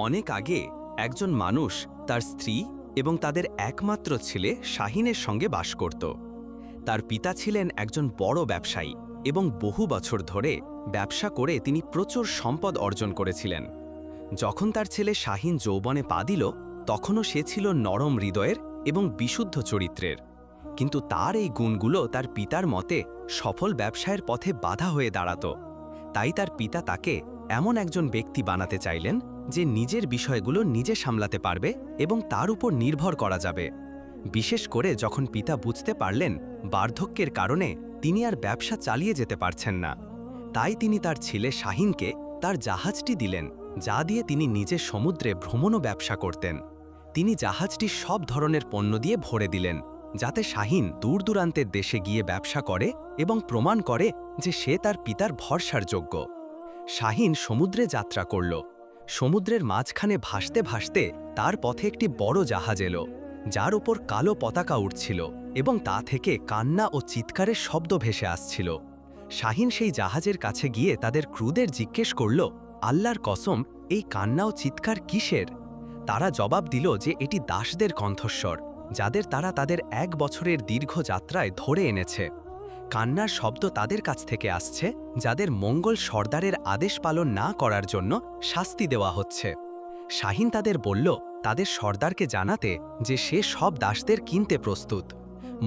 অনেক আগে একজন মানুষ তার স্ত্রী এবং তাদের একমাত্র ছেলে শাহিনের সঙ্গে বাস করত। তার পিতা ছিলেন একজন বড় ব্যবসায়ী এবং বহু বছর ধরে ব্যবসা করে তিনি প্রচুর সম্পদ অর্জন করেছিলেন। যখন তার ছেলে শাহিন যৌবনে পা দিল, তখনও সে ছিল নরম হৃদয়ের এবং বিশুদ্ধ চরিত্রের। কিন্তু তার এই গুণগুলো তার পিতার মতে সফল ব্যবসায়ের পথে বাধা হয়ে দাঁড়াত। তাই তার পিতা তাকে এমন একজন ব্যক্তি বানাতে চাইলেন যে নিজের বিষয়গুলো নিজে সামলাতে পারবে এবং তার উপর নির্ভর করা যাবে। বিশেষ করে যখন পিতা বুঝতে পারলেন বার্ধক্যের কারণে তিনি আর ব্যবসা চালিয়ে যেতে পারছেন না, তাই তিনি তার ছেলে শাহিনকে তার জাহাজটি দিলেন, যা দিয়ে তিনি নিজে সমুদ্রে ভ্রমণ ও ব্যবসা করতেন। তিনি জাহাজটি সব ধরনের পণ্য দিয়ে ভরে দিলেন, যাতে শাহিন দূর দূরান্তের দেশে গিয়ে ব্যবসা করে এবং প্রমাণ করে যে সে তার পিতার ভরসার যোগ্য। শাহিন সমুদ্রে যাত্রা করল। সমুদ্রের মাঝখানে ভাসতে ভাসতে তার পথে একটি বড় জাহাজ এলো, যার উপর কালো পতাকা উঠছিল এবং তা থেকে কান্না ও চিৎকারের শব্দ ভেসে আসছিল। শাহিন সেই জাহাজের কাছে গিয়ে তাদের ক্রুদের জিজ্ঞেস করল, আল্লাহর কসম, এই কান্না ও চিৎকার কিসের? তারা জবাব দিল যে এটি দাসদের কণ্ঠস্বর, যাদের তারা তাদের 1 বছরের দীর্ঘ যাত্রায় ধরে এনেছে। কান্নার শব্দ তাদের কাছ থেকে আসছে, যাদের মঙ্গল সর্দারের আদেশ পালন না করার জন্য শাস্তি দেওয়া হচ্ছে। শাহিন তাদের বলল তাদের সর্দারকে জানাতে যে সে সব দাসদের কিনতে প্রস্তুত।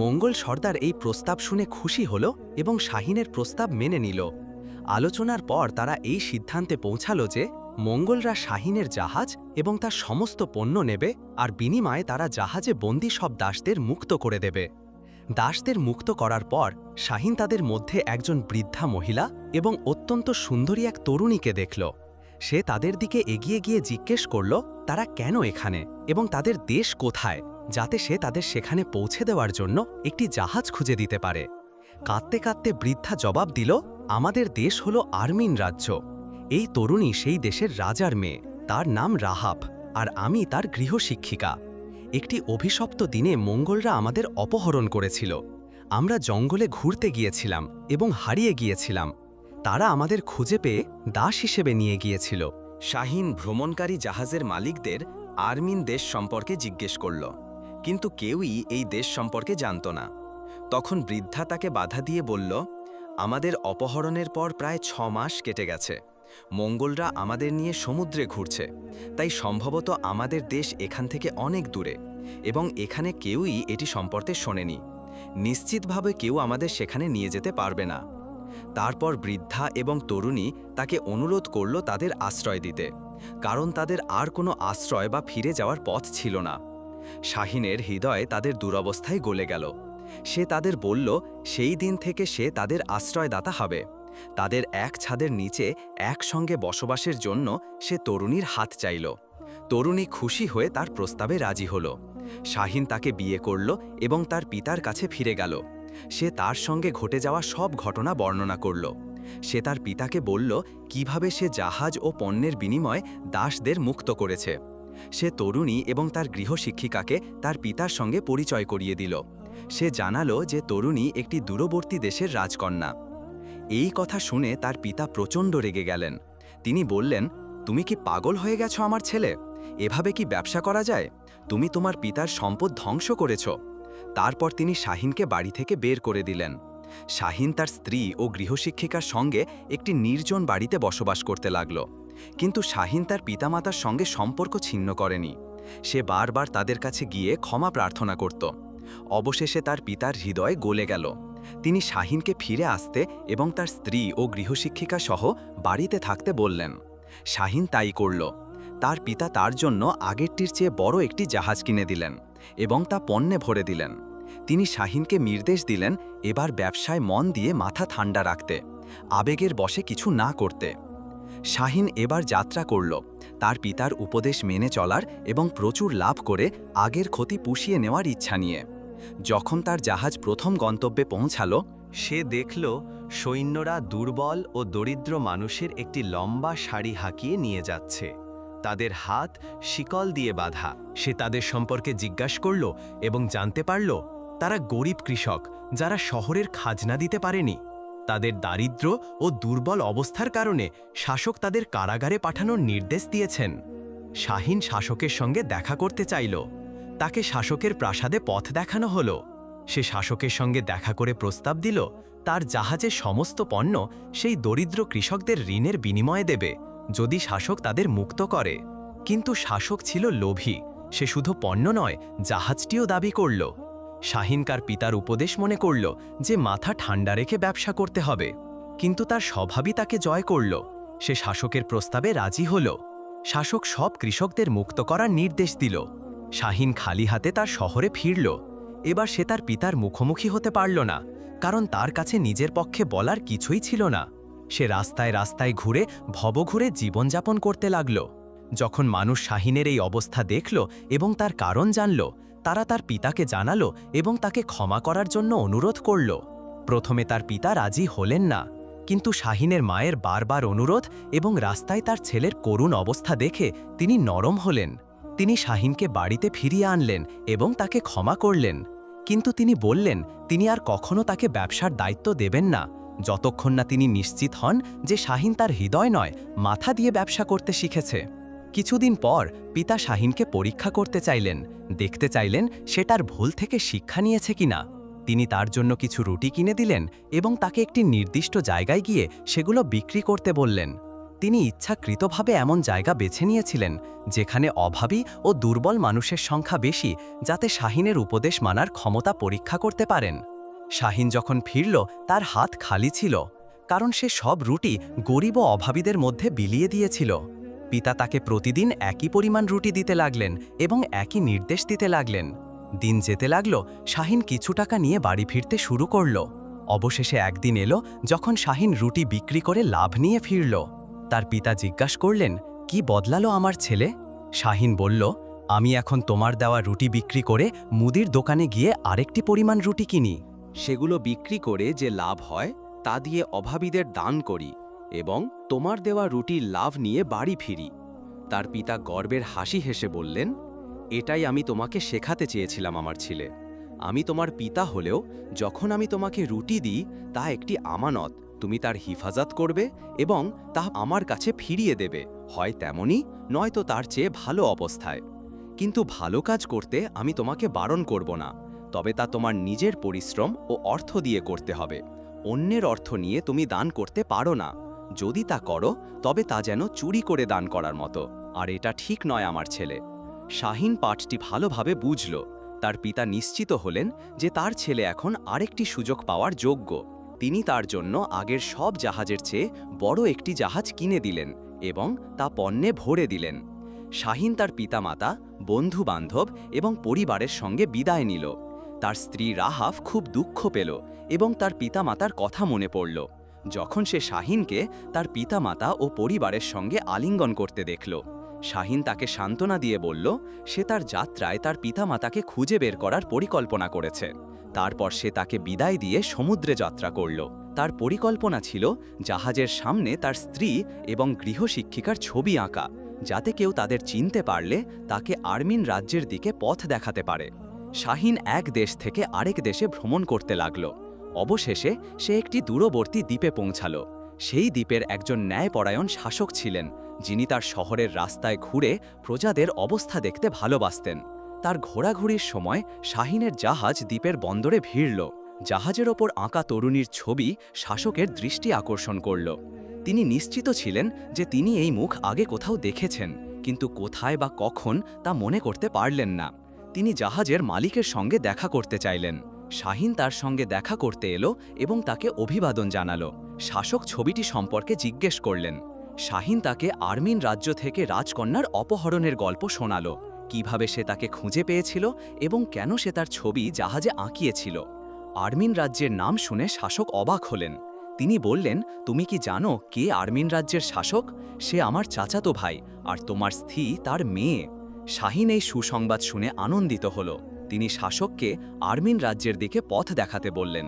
মঙ্গল সর্দার এই প্রস্তাব শুনে খুশি হল এবং শাহিনের প্রস্তাব মেনে নিল। আলোচনার পর তারা এই সিদ্ধান্তে পৌঁছালো যে মঙ্গলরা শাহিনের জাহাজ এবং তার সমস্ত পণ্য নেবে, আর বিনিময়ে তারা জাহাজে বন্দী সব দাসদের মুক্ত করে দেবে। দাসদের মুক্ত করার পর শাহিন তাদের মধ্যে একজন বৃদ্ধা মহিলা এবং অত্যন্ত সুন্দরী এক তরুণীকে দেখল। সে তাদের দিকে এগিয়ে গিয়ে জিজ্ঞেস করল তারা কেন এখানে এবং তাদের দেশ কোথায়, যাতে সে তাদের সেখানে পৌঁছে দেওয়ার জন্য একটি জাহাজ খুঁজে দিতে পারে। কাঁদতে কাঁদতে বৃদ্ধা জবাব দিল, আমাদের দেশ হলো আরমিন রাজ্য। এই তরুণী সেই দেশের রাজার মেয়ে, তার নাম রাহাব, আর আমি তার গৃহশিক্ষিকা। একটি অভিশপ্ত দিনে মঙ্গলরা আমাদের অপহরণ করেছিল। আমরা জঙ্গলে ঘুরতে গিয়েছিলাম এবং হারিয়ে গিয়েছিলাম। তারা আমাদের খুঁজে পেয়ে দাস হিসেবে নিয়ে গিয়েছিল। শাহিন ভ্রমণকারী জাহাজের মালিকদের আরমিন দেশ সম্পর্কে জিজ্ঞেস করল, কিন্তু কেউই এই দেশ সম্পর্কে জানত না। তখন বৃদ্ধা তাকে বাধা দিয়ে বলল, আমাদের অপহরণের পর প্রায় 6 মাস কেটে গেছে। মঙ্গলরা আমাদের নিয়ে সমুদ্রে ঘুরছে, তাই সম্ভবত আমাদের দেশ এখান থেকে অনেক দূরে এবং এখানে কেউই এটি সম্পর্কে শোনেনি। নিশ্চিতভাবে কেউ আমাদের সেখানে নিয়ে যেতে পারবে না। তারপর বৃদ্ধা এবং তরুণী তাকে অনুরোধ করল তাদের আশ্রয় দিতে, কারণ তাদের আর কোনো আশ্রয় বা ফিরে যাওয়ার পথ ছিল না। শাহিনের হৃদয় তাদের দুরবস্থায় গলে গেল। সে তাদের বলল সেই দিন থেকে সে তাদের আশ্রয়দাতা হবে। তাদের এক ছাদের নিচে একসঙ্গে বসবাসের জন্য সে তরুণীর হাত চাইল। তরুণী খুশি হয়ে তার প্রস্তাবে রাজি হল। শাহিন তাকে বিয়ে করল এবং তার পিতার কাছে ফিরে গেল। সে তার সঙ্গে ঘটে যাওয়া সব ঘটনা বর্ণনা করল। সে তার পিতাকে বলল কিভাবে সে জাহাজ ও পণ্যের বিনিময়ে দাসদের মুক্ত করেছে। সে তরুণী এবং তার গৃহশিক্ষিকাকে তার পিতার সঙ্গে পরিচয় করিয়ে দিল। সে জানালো যে তরুণী একটি দূরবর্তী দেশের রাজকন্যা। এই কথা শুনে তার পিতা প্রচণ্ড রেগে গেলেন। তিনি বললেন, তুমি কি পাগল হয়ে গেছো আমার ছেলে? এভাবে কি ব্যবসা করা যায়? তুমি তোমার পিতার সম্পদ ধ্বংস করেছ। তারপর তিনি শাহিনকে বাড়ি থেকে বের করে দিলেন। শাহিন তার স্ত্রী ও গৃহশিক্ষিকার সঙ্গে একটি নির্জন বাড়িতে বসবাস করতে লাগল। কিন্তু শাহিন তার পিতামাতার সঙ্গে সম্পর্ক ছিন্ন করেনি। সে বারবার তাদের কাছে গিয়ে ক্ষমা প্রার্থনা করত। অবশেষে তার পিতার হৃদয় গলে গেল। তিনি শাহিনকে ফিরে আসতে এবং তার স্ত্রী ও গৃহশিক্ষিকা সহ বাড়িতে থাকতে বললেন। শাহিন তাই করল। তার পিতা তার জন্য আগেরটির চেয়ে বড় একটি জাহাজ কিনে দিলেন এবং তা পণ্যে ভরে দিলেন। তিনি শাহিনকে নির্দেশ দিলেন এবার ব্যবসায় মন দিয়ে মাথা ঠান্ডা রাখতে, আবেগের বশে কিছু না করতে। শাহিন এবার যাত্রা করল তার পিতার উপদেশ মেনে চলার এবং প্রচুর লাভ করে আগের ক্ষতি পুষিয়ে নেওয়ার ইচ্ছা নিয়ে। যখন তার জাহাজ প্রথম গন্তব্যে পৌঁছালো, সে দেখল সৈন্যরা দুর্বল ও দরিদ্র মানুষের একটি লম্বা সারি হাঁকিয়ে নিয়ে যাচ্ছে। তাদের হাত শিকল দিয়ে বাঁধা। সে তাদের সম্পর্কে জিজ্ঞাসা করল এবং জানতে পারল তারা গরিব কৃষক, যারা শহরের খাজনা দিতে পারেনি। তাদের দারিদ্র্য ও দুর্বল অবস্থার কারণে শাসক তাদের কারাগারে পাঠানোর নির্দেশ দিয়েছেন। শাহিন শাসকের সঙ্গে দেখা করতে চাইল। তাকে শাসকের প্রাসাদে পথ দেখানো হলো। সে শাসকের সঙ্গে দেখা করে প্রস্তাব দিল তার জাহাজের সমস্ত পণ্য সেই দরিদ্র কৃষকদের ঋণের বিনিময়ে দেবে, যদি শাসক তাদের মুক্ত করে। কিন্তু শাসক ছিল লোভী। সে শুধু পণ্য নয়, জাহাজটিও দাবি করল। শাহিনকার পিতার উপদেশ মনে করল যে মাথা ঠান্ডা রেখে ব্যবসা করতে হবে, কিন্তু তার স্বভাবই তাকে জয় করল। সে শাসকের প্রস্তাবে রাজি হল। শাসক সব কৃষকদের মুক্ত করার নির্দেশ দিল। শাহিন খালি হাতে তার শহরে ফিরল। এবার সে তার পিতার মুখোমুখি হতে পারল না, কারণ তার কাছে নিজের পক্ষে বলার কিছুই ছিল না। সে রাস্তায় রাস্তায় ঘুরে ভবঘুরে জীবনযাপন করতে লাগল। যখন মানুষ শাহিনের এই অবস্থা দেখল এবং তার কারণ জানল, তারা তার পিতাকে জানালো এবং তাকে ক্ষমা করার জন্য অনুরোধ করল। প্রথমে তার পিতা রাজি হলেন না, কিন্তু শাহিনের মায়ের বারবার অনুরোধ এবং রাস্তায় তার ছেলের করুণ অবস্থা দেখে তিনি নরম হলেন। তিনি শাহিনকে বাড়িতে ফিরিয়ে আনলেন এবং তাকে ক্ষমা করলেন। কিন্তু তিনি বললেন তিনি আর কখনো তাকে ব্যবসার দায়িত্ব দেবেন না, যতক্ষণ না তিনি নিশ্চিত হন যে শাহিন তার হৃদয় নয়, মাথা দিয়ে ব্যবসা করতে শিখেছে। কিছুদিন পর পিতা শাহিনকে পরীক্ষা করতে চাইলেন, দেখতে চাইলেন সে তার ভুল থেকে শিক্ষা নিয়েছে কিনা। তিনি তার জন্য কিছু রুটি কিনে দিলেন এবং তাকে একটি নির্দিষ্ট জায়গায় গিয়ে সেগুলো বিক্রি করতে বললেন। তিনি ইচ্ছাকৃতভাবে এমন জায়গা বেছে নিয়েছিলেন যেখানে অভাবী ও দুর্বল মানুষের সংখ্যা বেশি, যাতে শাহিনের উপদেশ মানার ক্ষমতা পরীক্ষা করতে পারেন। শাহিন যখন ফিরল, তার হাত খালি ছিল, কারণ সে সব রুটি গরিব ও অভাবীদের মধ্যে বিলিয়ে দিয়েছিল। পিতা তাকে প্রতিদিন একই পরিমাণ রুটি দিতে লাগলেন এবং একই নির্দেশ দিতে লাগলেন। দিন যেতে লাগল, শাহিন কিছু টাকা নিয়ে বাড়ি ফিরতে শুরু করল। অবশেষে একদিন এলো যখন শাহিন রুটি বিক্রি করে লাভ নিয়ে ফিরল। তার পিতা জিজ্ঞাসা করলেন, কি বদলালো আমার ছেলে? শাহিন বলল, আমি এখন তোমার দেওয়া রুটি বিক্রি করে মুদির দোকানে গিয়ে আরেকটি পরিমাণ রুটি কিনি। সেগুলো বিক্রি করে যে লাভ হয় তা দিয়ে অভাবীদের দান করি এবং তোমার দেওয়া রুটির লাভ নিয়ে বাড়ি ফিরি। তার পিতা গর্বের হাসি হেসে বললেন, এটাই আমি তোমাকে শেখাতে চেয়েছিলাম আমার ছেলে। আমি তোমার পিতা হলেও যখন আমি তোমাকে রুটি দিই তা একটি আমানত, তুমি তার হিফাজত করবে এবং তা আমার কাছে ফিরিয়ে দেবে, হয় তেমনই নয়তো তার চেয়ে ভালো অবস্থায়। কিন্তু ভালো কাজ করতে আমি তোমাকে বারণ করব না, তবে তা তোমার নিজের পরিশ্রম ও অর্থ দিয়ে করতে হবে। অন্যের অর্থ নিয়ে তুমি দান করতে পারো না। যদি তা করো তবে তা যেন চুরি করে দান করার মতো, আর এটা ঠিক নয় আমার ছেলে। শাহিন পাঠটি ভালোভাবে বুঝল। তার পিতা নিশ্চিত হলেন যে তার ছেলে এখন আরেকটি সুযোগ পাওয়ার যোগ্য। তিনি তার জন্য আগের সব জাহাজের চেয়ে বড় একটি জাহাজ কিনে দিলেন এবং তা পণ্যে ভরে দিলেন। শাহিন তার পিতামাতা, বন্ধু-বান্ধব এবং পরিবারের সঙ্গে বিদায় নিল। তার স্ত্রী রাহাফ খুব দুঃখ পেল এবং তার পিতামাতার কথা মনে পড়ল। যখন সে শাহিনকে তার পিতামাতা ও পরিবারের সঙ্গে আলিঙ্গন করতে দেখল, শাহিন তাকে সান্ত্বনা দিয়ে বলল সে তার যাত্রায় তার পিতামাতাকে খুঁজে বের করার পরিকল্পনা করেছে। তারপর সে তাকে বিদায় দিয়ে সমুদ্রে যাত্রা করল। তার পরিকল্পনা ছিল জাহাজের সামনে তার স্ত্রী এবং গৃহশিক্ষিকার ছবি আঁকা, যাতে কেউ তাদের চিনতে পারলে তাকে আর্মিন রাজ্যের দিকে পথ দেখাতে পারে। শাহিন এক দেশ থেকে আরেক দেশে ভ্রমণ করতে লাগল। অবশেষে সে একটি দূরবর্তী দ্বীপে পৌঁছাল। সেই দ্বীপের একজন ন্যায়পরায়ণ শাসক ছিলেন, যিনি তার শহরের রাস্তায় ঘুরে প্রজাদের অবস্থা দেখতে ভালোবাসতেন। তার ঘোরাঘুরির সময় শাহিনের জাহাজ দ্বীপের বন্দরে ভিড়ল। জাহাজের ওপর আঁকা তরুণীর ছবি শাসকের দৃষ্টি আকর্ষণ করল। তিনি নিশ্চিত ছিলেন যে তিনি এই মুখ আগে কোথাও দেখেছেন, কিন্তু কোথায় বা কখন তা মনে করতে পারলেন না। তিনি জাহাজের মালিকের সঙ্গে দেখা করতে চাইলেন। শাহিন তার সঙ্গে দেখা করতে এলো এবং তাকে অভিবাদন জানালো। শাসক ছবিটি সম্পর্কে জিজ্ঞেস করলেন। শাহিন তাকে আর্মিন রাজ্য থেকে রাজকন্যার অপহরণের গল্প শোনালো, কিভাবে সে তাকে খুঁজে পেয়েছিল এবং কেন সে তার ছবি জাহাজে আঁকিয়েছিল। আর্মিন রাজ্যের নাম শুনে শাসক অবাক হলেন। তিনি বললেন, তুমি কি জানো কে আর্মিন রাজ্যের শাসক? সে আমার চাচাতো ভাই, আর তোমার স্ত্রী তার মেয়ে। শাহিন এই সুসংবাদ শুনে আনন্দিত হল। তিনি শাসককে আর্মিন রাজ্যের দিকে পথ দেখাতে বললেন।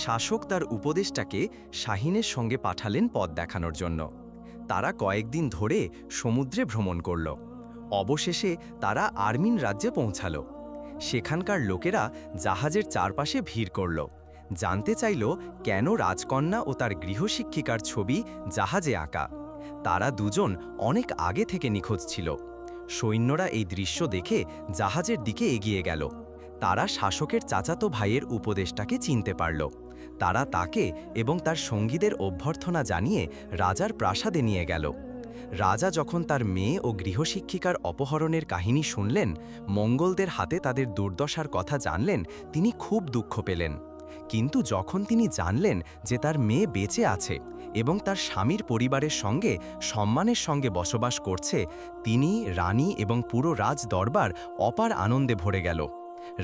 শাসক তার উপদেষ্টাকে শাহিনের সঙ্গে পাঠালেন পথ দেখানোর জন্য। তারা কয়েকদিন ধরে সমুদ্রে ভ্রমণ করল। অবশেষে তারা আর্মিন রাজ্যে পৌঁছাল। সেখানকার লোকেরা জাহাজের চারপাশে ভিড় করল, জানতে চাইল কেন রাজকন্যা ও তার গৃহশিক্ষিকার ছবি জাহাজে আঁকা। তারা দুজন অনেক আগে থেকে নিখোঁজ ছিল। সৈন্যরা এই দৃশ্য দেখে জাহাজের দিকে এগিয়ে গেল। তারা শাসকের চাচাতো ভাইয়ের উপদেশটাকে চিনতে পারল। তারা তাকে এবং তার সঙ্গীদের অভ্যর্থনা জানিয়ে রাজার প্রাসাদে নিয়ে গেল। রাজা যখন তার মেয়ে ও গৃহশিক্ষিকার অপহরণের কাহিনী শুনলেন, মঙ্গলদের হাতে তাদের দুর্দশার কথা জানলেন, তিনি খুব দুঃখ পেলেন। কিন্তু যখন তিনি জানলেন যে তার মেয়ে বেঁচে আছে এবং তার স্বামীর পরিবারের সঙ্গে সম্মানের সঙ্গে বসবাস করছে, তিনি, রানী এবং পুরো রাজ দরবার অপার আনন্দে ভরে গেল।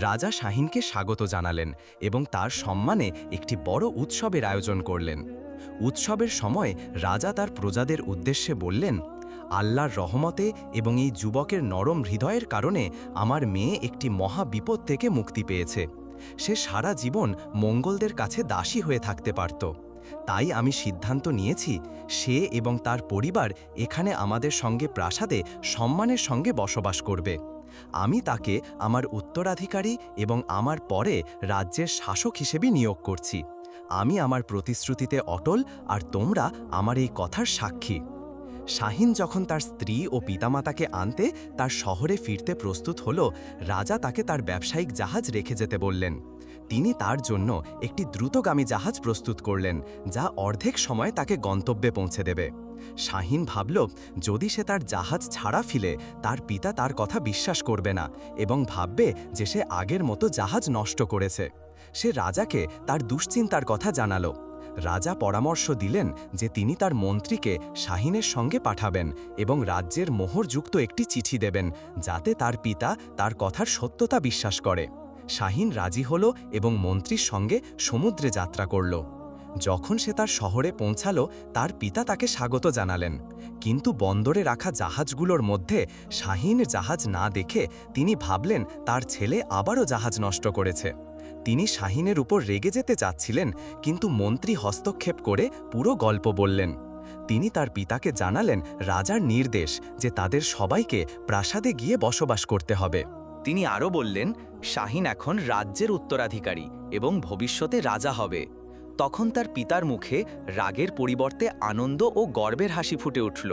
রাজা শাহিনকে স্বাগত জানালেন এবং তার সম্মানে একটি বড় উৎসবের আয়োজন করলেন। উৎসবের সময় রাজা তার প্রজাদের উদ্দেশ্যে বললেন, আল্লাহর রহমতে এবং এই যুবকের নরম হৃদয়ের কারণে আমার মেয়ে একটি মহা বিপদ থেকে মুক্তি পেয়েছে। সে সারা জীবন মঙ্গলদের কাছে দাসী হয়ে থাকতে পারত। তাই আমি সিদ্ধান্ত নিয়েছি সে এবং তার পরিবার এখানে আমাদের সঙ্গে প্রাসাদে সম্মানের সঙ্গে বসবাস করবে। আমি তাকে আমার উত্তরাধিকারী এবং আমার পরে রাজ্যের শাসক হিসেবে নিয়োগ করছি। আমি আমার প্রতিশ্রুতিতে অটল, আর তোমরা আমার এই কথার সাক্ষী। শাহিন যখন তার স্ত্রী ও পিতামাতাকে আনতে তার শহরে ফিরতে প্রস্তুত হল, রাজা তাকে তার ব্যবসায়িক জাহাজ রেখে যেতে বললেন। তিনি তার জন্য একটি দ্রুতগামী জাহাজ প্রস্তুত করলেন, যা অর্ধেক সময় তাকে গন্তব্যে পৌঁছে দেবে। শাহিন ভাবল, যদি সে তার জাহাজ ছাড়া ফেলে, তার পিতা তার কথা বিশ্বাস করবে না এবং ভাববে যে সে আগের মতো জাহাজ নষ্ট করেছে। সে রাজাকে তার দুশ্চিন্তার কথা জানালো। রাজা পরামর্শ দিলেন যে তিনি তার মন্ত্রীকে শাহিনের সঙ্গে পাঠাবেন এবং রাজ্যের মোহরযুক্ত একটি চিঠি দেবেন, যাতে তার পিতা তার কথার সত্যতা বিশ্বাস করে। শাহিন রাজি হল এবং মন্ত্রীর সঙ্গে সমুদ্রে যাত্রা করল। যখন সে তার শহরে পৌঁছালো, তার পিতা তাকে স্বাগত জানালেন। কিন্তু বন্দরে রাখা জাহাজগুলোর মধ্যে শাহিন জাহাজ না দেখে তিনি ভাবলেন তার ছেলে আবারও জাহাজ নষ্ট করেছে। তিনি শাহিনের উপর রেগে যেতে চাচ্ছিলেন, কিন্তু মন্ত্রী হস্তক্ষেপ করে পুরো গল্প বললেন। তিনি তার পিতাকে জানালেন রাজার নির্দেশ যে তাদের সবাইকে প্রাসাদে গিয়ে বসবাস করতে হবে। তিনি আরও বললেন, শাহিন এখন রাজ্যের উত্তরাধিকারী এবং ভবিষ্যতে রাজা হবে। তখন তার পিতার মুখে রাগের পরিবর্তে আনন্দ ও গর্বের হাসি ফুটে উঠল।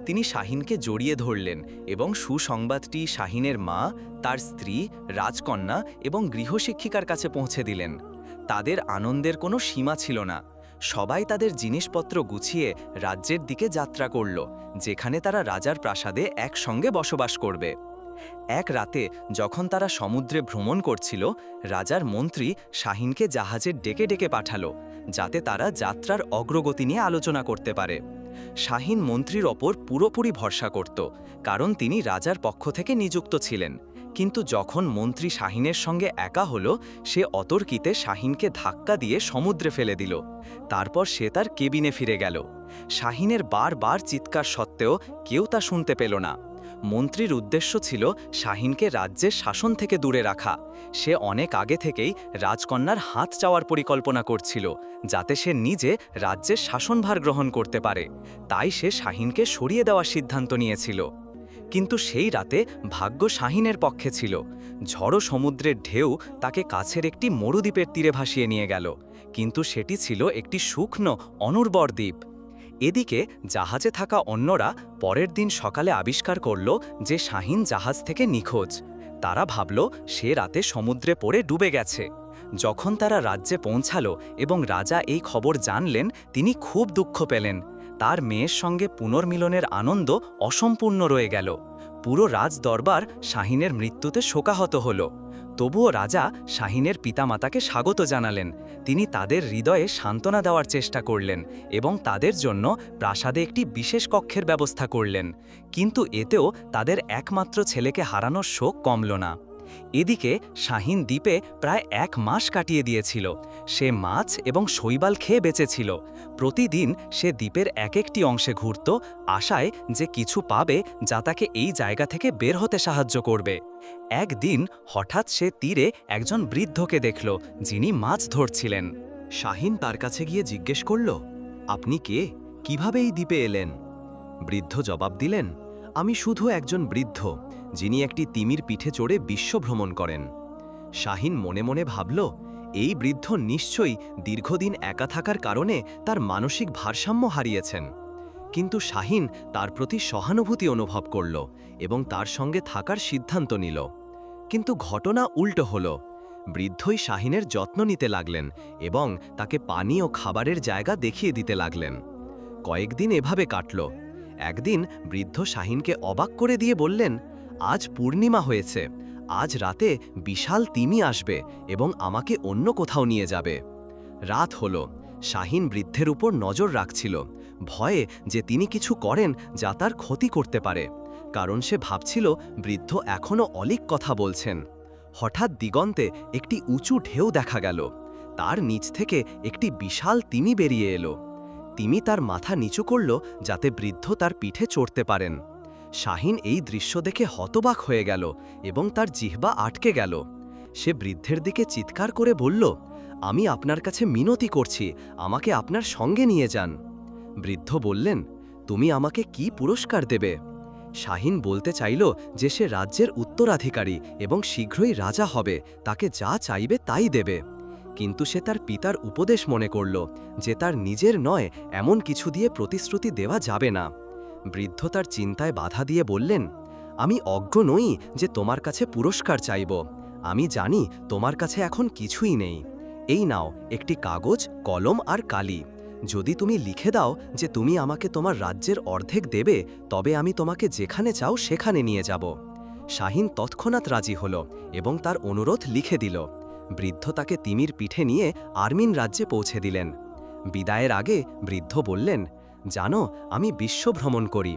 তিনি শাহিনকে জড়িয়ে ধরলেন এবং সুসংবাদটি শাহিনের মা, তার স্ত্রী, রাজকন্যা এবং গৃহশিক্ষিকার কাছে পৌঁছে দিলেন। তাদের আনন্দের কোনো সীমা ছিল না। সবাই তাদের জিনিসপত্র গুছিয়ে রাজ্যের দিকে যাত্রা করল, যেখানে তারা রাজার প্রাসাদে একসঙ্গে বসবাস করবে। এক রাতে যখন তারা সমুদ্রে ভ্রমণ করছিল, রাজার মন্ত্রী শাহিনকে জাহাজে ডেকে ডেকে পাঠালো, যাতে তারা যাত্রার অগ্রগতি নিয়ে আলোচনা করতে পারে। শাহিন মন্ত্রীর ওপর পুরোপুরি ভরসা করত, কারণ তিনি রাজার পক্ষ থেকে নিযুক্ত ছিলেন। কিন্তু যখন মন্ত্রী শাহিনের সঙ্গে একা হলো, সে অতর্কিতে শাহিনকে ধাক্কা দিয়ে সমুদ্রে ফেলে দিল। তারপর সে তার কেবিনে ফিরে গেল। শাহিনের বারবার চিৎকার সত্ত্বেও কেউ তা শুনতে পেল না। মন্ত্রীর উদ্দেশ্য ছিল শাহিনকে রাজ্যের শাসন থেকে দূরে রাখা। সে অনেক আগে থেকেই রাজকন্যার হাত চাওয়ার পরিকল্পনা করছিল, যাতে সে নিজে রাজ্যের শাসনভার গ্রহণ করতে পারে। তাই সে শাহিনকে সরিয়ে দেওয়ার সিদ্ধান্ত নিয়েছিল। কিন্তু সেই রাতে ভাগ্য শাহিনের পক্ষে ছিল। ঝড়ো সমুদ্রের ঢেউ তাকে কাছের একটি মরুদ্বীপের তীরে ভাসিয়ে নিয়ে গেল, কিন্তু সেটি ছিল একটি শুকনো, অনুর্বর দ্বীপ। এদিকে জাহাজে থাকা অন্যরা পরের দিন সকালে আবিষ্কার করল যে শাহিন জাহাজ থেকে নিখোঁজ। তারা ভাবল সে রাতে সমুদ্রে পড়ে ডুবে গেছে। যখন তারা রাজ্যে পৌঁছালো এবং রাজা এই খবর জানলেন, তিনি খুব দুঃখ পেলেন। তার মেয়ের সঙ্গে পুনর্মিলনের আনন্দ অসম্পূর্ণ রয়ে গেল। পুরো রাজ দরবার শাহিনের মৃত্যুতে শোকাহত হল। তবুও রাজা শাহিনের পিতামাতাকে স্বাগত জানালেন। তিনি তাদের হৃদয়ে সান্ত্বনা দেওয়ার চেষ্টা করলেন এবং তাদের জন্য প্রাসাদে একটি বিশেষ কক্ষের ব্যবস্থা করলেন। কিন্তু এতেও তাদের একমাত্র ছেলেকে হারানোর শোক কমল না। এদিকে শাহিন দ্বীপে প্রায় 1 মাস কাটিয়ে দিয়েছিল। সে মাছ এবং শৈবাল খেয়ে বেঁচেছিল। প্রতিদিন সে দ্বীপের এক একটি অংশে ঘুরত, আশায় যে কিছু পাবে যা তাকে এই জায়গা থেকে বের হতে সাহায্য করবে। একদিন হঠাৎ সে তীরে একজন বৃদ্ধকে দেখল, যিনি মাছ ধরছিলেন। শাহিন তার কাছে গিয়ে জিজ্ঞেস করল, আপনি কে? কিভাবে এই দ্বীপে এলেন? বৃদ্ধ জবাব দিলেন, আমি শুধু একজন বৃদ্ধ, যিনি একটি তিমির পিঠে চড়ে বিশ্ব ভ্রমণ করেন। শাহিন মনে মনে ভাবল, এই বৃদ্ধ নিশ্চয়ই দীর্ঘদিন একা থাকার কারণে তার মানসিক ভারসাম্য হারিয়েছেন। কিন্তু শাহিন তার প্রতি সহানুভূতি অনুভব করল এবং তার সঙ্গে থাকার সিদ্ধান্ত নিল। কিন্তু ঘটনা উল্টো হল। বৃদ্ধই শাহিনের যত্ন নিতে লাগলেন এবং তাকে পানি ও খাবারের জায়গা দেখিয়ে দিতে লাগলেন। কয়েকদিন এভাবে কাটল। একদিন বৃদ্ধ শাহিনকে অবাক করে দিয়ে বললেন, আজ পূর্ণিমা হয়েছে, আজ রাতে বিশাল তিমি আসবে এবং আমাকে অন্য কোথাও নিয়ে যাবে। রাত হল। শাহিন বৃদ্ধের উপর নজর রাখছিল, ভয়ে যে তিনি কিছু করেন যা তার ক্ষতি করতে পারে, কারণ সে ভাবছিল বৃদ্ধ এখনও অলিক কথা বলছেন। হঠাৎ দিগন্তে একটি উঁচু ঢেউ দেখা গেল। তার নিচ থেকে একটি বিশাল তিমি বেরিয়ে এলো। তিমি তার মাথা নিচু করল যাতে বৃদ্ধ তার পিঠে চড়তে পারেন। শাহিন এই দৃশ্য দেখে হতবাক হয়ে গেল এবং তার জিহ্বা আটকে গেল। সে বৃদ্ধের দিকে চিৎকার করে বলল, আমি আপনার কাছে মিনতি করছি, আমাকে আপনার সঙ্গে নিয়ে যান। বৃদ্ধ বললেন, তুমি আমাকে কি পুরস্কার দেবে? শাহিন বলতে চাইল যে সে রাজ্যের উত্তরাধিকারী এবং শীঘ্রই রাজা হবে, তাকে যা চাইবে তাই দেবে। কিন্তু সে তার পিতার উপদেশ মনে করল যে তার নিজের নয় এমন কিছু দিয়ে প্রতিশ্রুতি দেওয়া যাবে না। বৃদ্ধ তার চিন্তায় বাধা দিয়ে বললেন, আমি অজ্ঞ নই যে তোমার কাছে পুরস্কার চাইব। আমি জানি তোমার কাছে এখন কিছুই নেই। এই নাও একটি কাগজ, কলম আর কালি। যদি তুমি লিখে দাও যে তুমি আমাকে তোমার রাজ্যের অর্ধেক দেবে, তবে আমি তোমাকে যেখানে চাও সেখানে নিয়ে যাব। শাহিন তৎক্ষণাৎ রাজি হল এবং তার অনুরোধ লিখে দিল। বৃদ্ধ তাকে তিমির পিঠে নিয়ে আর্মিন রাজ্যে পৌঁছে দিলেন। বিদায়ের আগে বৃদ্ধ বললেন, জানো, আমি বিশ্ব ভ্রমণ করি।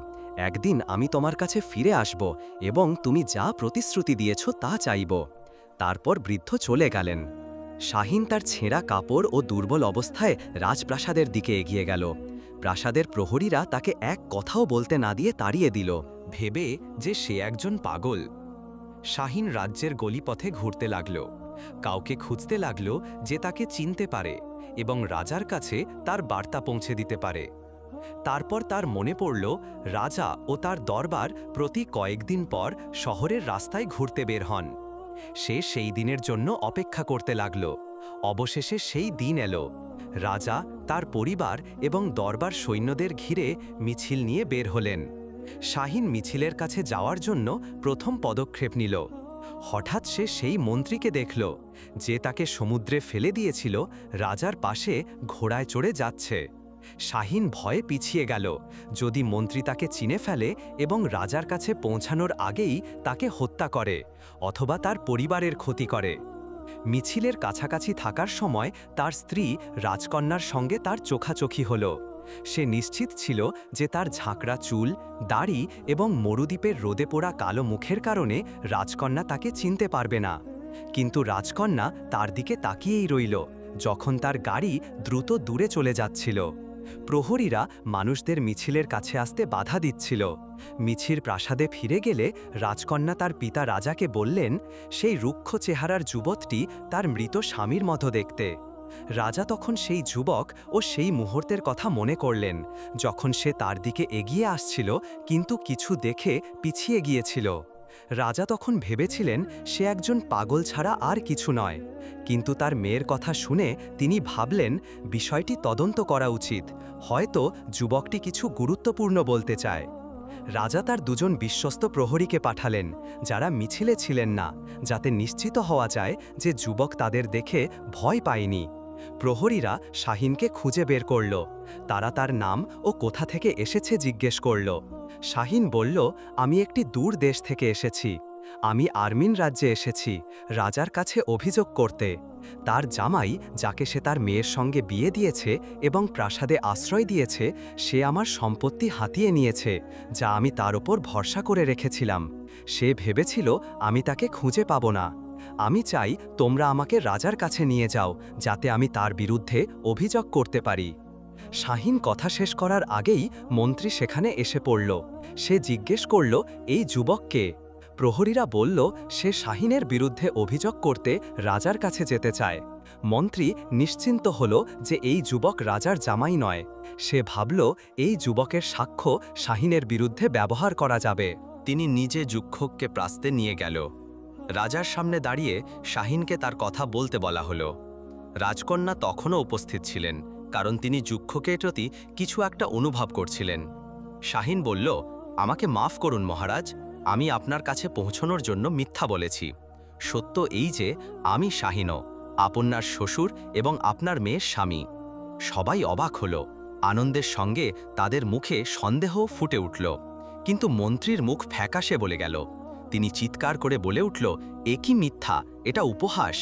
একদিন আমি তোমার কাছে ফিরে আসব এবং তুমি যা প্রতিশ্রুতি দিয়েছ তা চাইব। তারপর বৃদ্ধ চলে গেলেন। শাহিন তার ছেঁড়া কাপড় ও দুর্বল অবস্থায় রাজপ্রাসাদের দিকে এগিয়ে গেল। প্রাসাদের প্রহরীরা তাকে এক কথাও বলতে না দিয়ে তাড়িয়ে দিল, ভেবে যে সে একজন পাগল। শাহিন রাজ্যের গলিপথে ঘুরতে লাগল, কাউকে খুঁজতে লাগল যে তাকে চিনতে পারে এবং রাজার কাছে তার বার্তা পৌঁছে দিতে পারে। তারপর তার মনে পড়ল, রাজা ও তার দরবার প্রতি কয়েকদিন পর শহরের রাস্তায় ঘুরতে বের হন। সে সেই দিনের জন্য অপেক্ষা করতে লাগল। অবশেষে সেই দিন এলো। রাজা, তার পরিবার এবং দরবার সৈন্যদের ঘিরে মিছিল নিয়ে বের হলেন। শাহিন মিছিলের কাছে যাওয়ার জন্য প্রথম পদক্ষেপ নিল। হঠাৎ সে সেই মন্ত্রীকে দেখল যে তাকে সমুদ্রে ফেলে দিয়েছিল, রাজার পাশে ঘোড়ায় চড়ে যাচ্ছে। শাহিন ভয়ে পিছিয়ে গেল, যদি মন্ত্রী তাকে চিনে ফেলে এবং রাজার কাছে পৌঁছানোর আগেই তাকে হত্যা করে অথবা তার পরিবারের ক্ষতি করে। মিছিলের কাছাকাছি থাকার সময় তার স্ত্রী রাজকন্যার সঙ্গে তার চোখাচোখি হল। সে নিশ্চিত ছিল যে তার ঝাঁকড়া চুল, দাড়ি এবং মরুদ্বীপের রোদে পোড়া কালো মুখের কারণে রাজকন্যা তাকে চিনতে পারবে না। কিন্তু রাজকন্যা তার দিকে তাকিয়েই রইল যখন তার গাড়ি দ্রুত দূরে চলে যাচ্ছিল। প্রহরীরা মানুষদের মিছিলের কাছে আসতে বাধা দিচ্ছিল। মিছিল প্রাসাদে ফিরে গেলে রাজকন্যা তার পিতা রাজাকে বললেন, সেই রুক্ষ চেহারার যুবকটি তার মৃত স্বামীর মতো দেখতে। রাজা তখন সেই যুবক ও সেই মুহূর্তের কথা মনে করলেন যখন সে তার দিকে এগিয়ে আসছিল কিন্তু কিছু দেখে পিছিয়ে গিয়েছিল। রাজা তখন ভেবেছিলেন সে একজন পাগল ছাড়া আর কিছু নয়, কিন্তু তার মেয়ের কথা শুনে তিনি ভাবলেন বিষয়টি তদন্ত করা উচিত, হয়তো যুবকটি কিছু গুরুত্বপূর্ণ বলতে চায়। রাজা তার দুজন বিশ্বস্ত প্রহরীকে পাঠালেন যারা মিছিলে ছিলেন না, যাতে নিশ্চিত হওয়া যায় যে যুবক তাদের দেখে ভয় পায়নি। প্রহরীরা শাহিনকে খুঁজে বের করল। তারা তার নাম ও কোথা থেকে এসেছে জিজ্ঞেস করল। শাহিন বলল, আমি একটি দূর দেশ থেকে এসেছি। আমি আর্মিন রাজ্যে এসেছি রাজার কাছে অভিযোগ করতে। তার জামাই, যাকে সে তার মেয়ের সঙ্গে বিয়ে দিয়েছে এবং প্রাসাদে আশ্রয় দিয়েছে, সে আমার সম্পত্তি হাতিয়ে নিয়েছে যা আমি তার ওপর ভরসা করে রেখেছিলাম। সে ভেবেছিল আমি তাকে খুঁজে পাব না। আমি চাই তোমরা আমাকে রাজার কাছে নিয়ে যাও যাতে আমি তার বিরুদ্ধে অভিযোগ করতে পারি। শাহিন কথা শেষ করার আগেই মন্ত্রী সেখানে এসে পড়ল। সে জিজ্ঞেস করল, এই যুবক কে? প্রহরীরা বলল, সে শাহিনের বিরুদ্ধে অভিযোগ করতে রাজার কাছে যেতে চায়। মন্ত্রী নিশ্চিন্ত হল যে এই যুবক রাজার জামাই নয়। সে ভাবল এই যুবকের সাক্ষ্য শাহিনের বিরুদ্ধে ব্যবহার করা যাবে। তিনি নিজে যুক্ষককে প্রাস্তে নিয়ে গেল। রাজার সামনে দাঁড়িয়ে শাহিনকে তার কথা বলতে বলা হলো। রাজকন্যা তখনও উপস্থিত ছিলেন, কারণ তিনি যুক্ষকের প্রতি কিছু একটা অনুভব করছিলেন। শাহিন বলল, আমাকে মাফ করুন মহারাজ, আমি আপনার কাছে পৌঁছনোর জন্য মিথ্যা বলেছি। সত্য এই যে আমি শাহিনও আপনার শ্বশুর এবং আপনার মেয়ের স্বামী। সবাই অবাক হল। আনন্দের সঙ্গে তাদের মুখে সন্দেহও ফুটে উঠল। কিন্তু মন্ত্রীর মুখ ফ্যাকাশে বলে গেল। তিনি চিৎকার করে বলে উঠল, এ কি মিথ্যা, এটা উপহাস।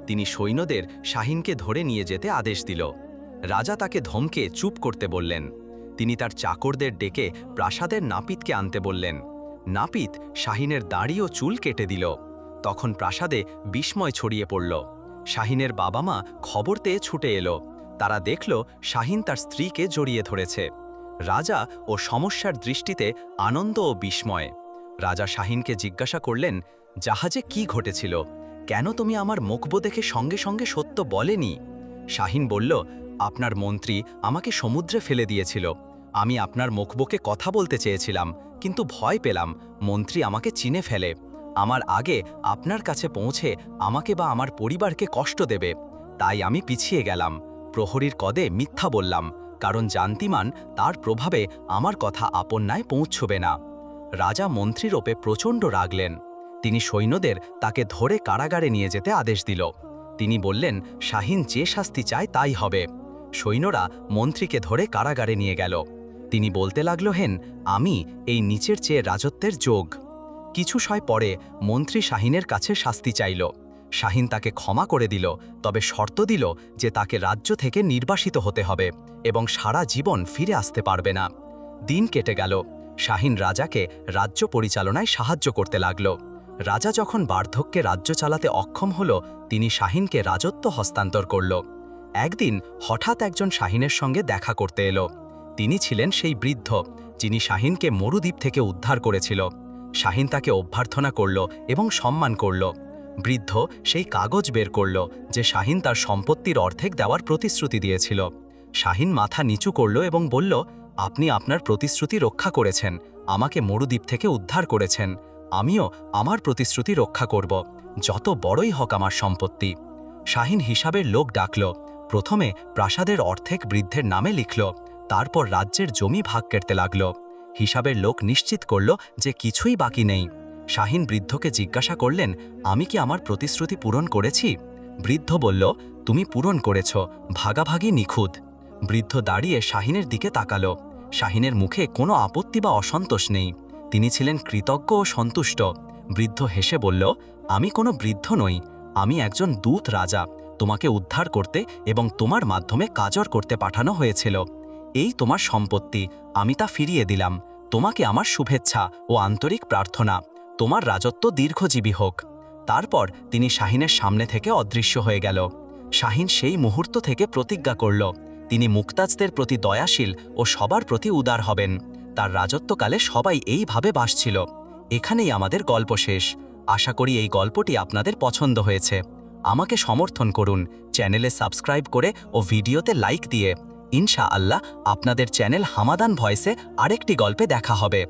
তিনি সৈন্যদের শাহিনকে ধরে নিয়ে যেতে আদেশ দিল। রাজা তাকে ধমকে চুপ করতে বললেন। তিনি তার চাকরদের ডেকে প্রাসাদের নাপিতকে আনতে বললেন। নাপিত শাহিনের দাড়ি ও চুল কেটে দিল। তখন প্রাসাদে বিস্ময় ছড়িয়ে পড়ল। শাহিনের বাবা মা খবর পেয়ে ছুটে এলো। তারা দেখল শাহিন তার স্ত্রীকে জড়িয়ে ধরেছে। রাজা ও সমস্যার দৃষ্টিতে আনন্দ ও বিস্ময়। রাজা শাহিনকে জিজ্ঞাসা করলেন, জাহাজে কি ঘটেছিল? কেন তুমি আমার মুখব দেখে সঙ্গে সঙ্গে সত্য বলেনি? শাহিন বলল, আপনার মন্ত্রী আমাকে সমুদ্রে ফেলে দিয়েছিল। আমি আপনার মুখবকে কথা বলতে চেয়েছিলাম, কিন্তু ভয় পেলাম মন্ত্রী আমাকে চিনে ফেলে। আমার আগে আপনার কাছে পৌঁছে আমাকে বা আমার পরিবারকে কষ্ট দেবে, তাই আমি পিছিয়ে গেলাম। প্রহরীর কদে মিথ্যা বললাম, কারণ জানতিমান তার প্রভাবে আমার কথা আপন্যায় পৌঁছবে না। রাজা মন্ত্রীর ওপরে প্রচণ্ড রাগলেন। তিনি সৈন্যদের তাকে ধরে কারাগারে নিয়ে যেতে আদেশ দিল। তিনি বললেন, শাহিন যে শাস্তি চায় তাই হবে। সৈন্যরা মন্ত্রীকে ধরে কারাগারে নিয়ে গেল। তিনি বলতে লাগল, হেন আমি এই নিচের চেয়ে রাজত্বের যোগ। কিছু সময় পরে মন্ত্রী শাহিনের কাছে শাস্তি চাইল। শাহিন তাকে ক্ষমা করে দিল, তবে শর্ত দিল যে তাকে রাজ্য থেকে নির্বাসিত হতে হবে এবং সারা জীবন ফিরে আসতে পারবে না। দিন কেটে গেল। শাহিন রাজাকে রাজ্য পরিচালনায় সাহায্য করতে লাগল। রাজা যখন বার্ধক্যে রাজ্য চালাতে অক্ষম হল, তিনি শাহিনকে রাজত্ব হস্তান্তর করল। একদিন হঠাৎ একজন শাহিনের সঙ্গে দেখা করতে এলো। তিনি ছিলেন সেই বৃদ্ধ যিনি শাহিনকে মরুদ্বীপ থেকে উদ্ধার করেছিল। শাহিন তাকে অভ্যর্থনা করল এবং সম্মান করল। বৃদ্ধ সেই কাগজ বের করল যে শাহিন তার সম্পত্তির অর্ধেক দেওয়ার প্রতিশ্রুতি দিয়েছিল। শাহিন মাথা নিচু করল এবং বলল, আপনি আপনার প্রতিশ্রুতি রক্ষা করেছেন, আমাকে মরুদ্বীপ থেকে উদ্ধার করেছেন। আমিও আমার প্রতিশ্রুতি রক্ষা করব, যত বড়ই হোক আমার সম্পত্তি। শাহিন হিসাবের লোক ডাকল। প্রথমে প্রাসাদের অর্ধেক বৃদ্ধের নামে লিখল, তারপর রাজ্যের জমি ভাগ করতে লাগল। হিসাবের লোক নিশ্চিত করল যে কিছুই বাকি নেই। শাহিন বৃদ্ধকে জিজ্ঞাসা করলেন, আমি কি আমার প্রতিশ্রুতি পূরণ করেছি? বৃদ্ধ বলল, তুমি পূরণ করেছ, ভাগাভাগি নিখুঁত। বৃদ্ধ দাঁড়িয়ে শাহিনের দিকে তাকালো। শাহিনের মুখে কোনো আপত্তি বা অসন্তোষ নেই। তিনি ছিলেন কৃতজ্ঞ ও সন্তুষ্ট। বৃদ্ধ হেসে বলল, আমি কোনো বৃদ্ধ নই, আমি একজন দূত রাজা। তোমাকে উদ্ধার করতে এবং তোমার মাধ্যমে কাজর করতে পাঠানো হয়েছিল। এই তোমার সম্পত্তি, আমি তা ফিরিয়ে দিলাম। তোমাকে আমার শুভেচ্ছা ও আন্তরিক প্রার্থনা। তোমার রাজত্ব দীর্ঘজীবী হোক। তারপর তিনি শাহিনের সামনে থেকে অদৃশ্য হয়ে গেল। শাহিন সেই মুহূর্ত থেকে প্রতিজ্ঞা করল, তিনি মুক্তাজদের প্রতি দয়াশীল ও সবার প্রতি উদার হবেন। তার রাজত্বকালে সবাই এইভাবে বাসছিল। এখানেই আমাদের গল্প শেষ। আশা করি এই গল্পটি আপনাদের পছন্দ হয়েছে। আমাকে সমর্থন করুন চ্যানেলে সাবস্ক্রাইব করে ও ভিডিওতে লাইক দিয়ে। ইনশাআল্লাহ আপনাদের চ্যানেল হামাদান ভয়েসে আরেকটি গল্পে দেখা হবে।